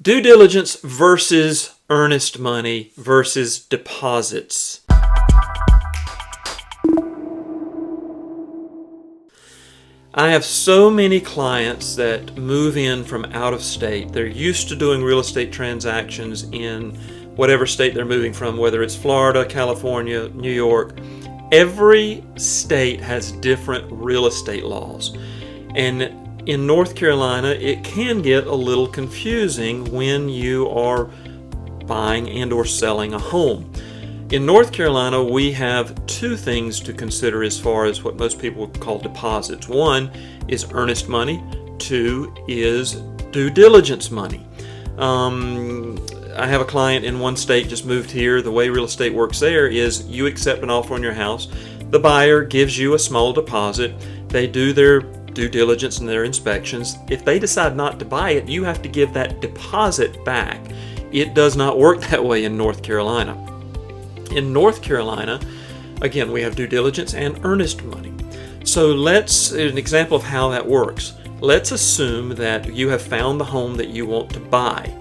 Due diligence versus earnest money versus deposits. I have so many clients that move in from out of state. They're used to doing real estate transactions in whatever state they're moving from, whether it's Florida, California, New York. Every state has different real estate laws. And in North Carolina, it can get a little confusing when you are buying and or selling a home. In North Carolina, we have two things to consider as far as what most people call deposits. One is earnest money. Two is due diligence money. I have a client in one state just moved here. The way real estate works there is you accept an offer on your house. The buyer gives you a small deposit. They do their due diligence and their inspections. If they decide not to buy it, you have to give that deposit back. It does not work that way in North Carolina. In North Carolina, again, we have due diligence and earnest money. So an example of how that works. Let's assume that you have found the home that you want to buy.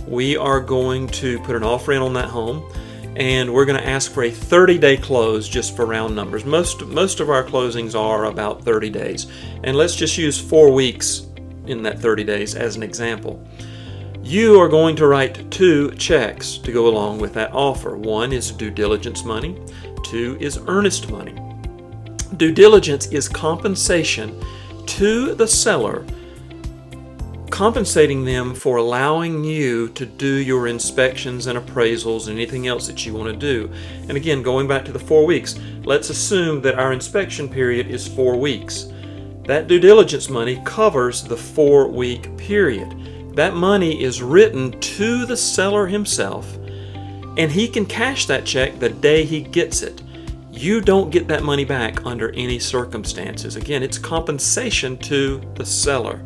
We are going to put an offer in on that home, and we're going to ask for a 30-day close just for round numbers. Most of our closings are about 30 days. And let's just use 4 weeks in that 30 days as an example. You are going to write 2 checks to go along with that offer. One is due diligence money. 2 is earnest money. Due diligence is compensation to the seller, compensating them for allowing you to do your inspections and appraisals and anything else that you want to do. And again, going back to the 4 weeks, let's assume that our inspection period is 4 weeks. That due diligence money covers the 4-week period. That money is written to the seller himself, and he can cash that check the day he gets it. You don't get that money back under any circumstances. Again, it's compensation to the seller.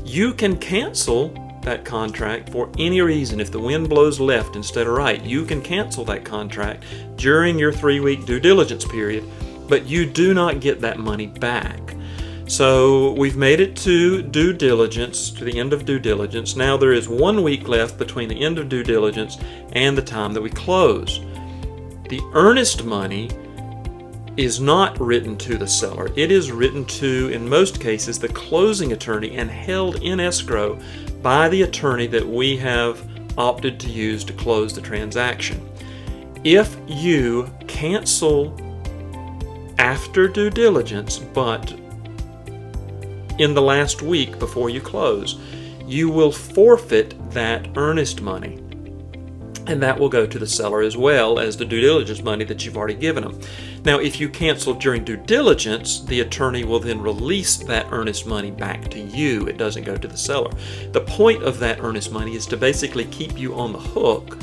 You can cancel that contract for any reason. If the wind blows left instead of right, you can cancel that contract during your 3-week due diligence period, but you do not get that money back. So we've made it to due diligence, to the end of due diligence. Now there is 1 week left between the end of due diligence and the time that we close. The earnest money is not written to the seller. It is written to, in most cases, the closing attorney and held in escrow by the attorney that we have opted to use to close the transaction. If you cancel after due diligence, but in the last week before you close, you will forfeit that earnest money. And that will go to the seller as well as the due diligence money that you've already given them. Now, if you cancel during due diligence, the attorney will then release that earnest money back to you. It doesn't go to the seller. The point of that earnest money is to basically keep you on the hook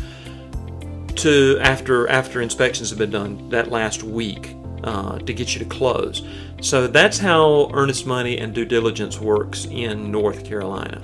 to after inspections have been done that last week to get you to close. So that's how earnest money and due diligence works in North Carolina.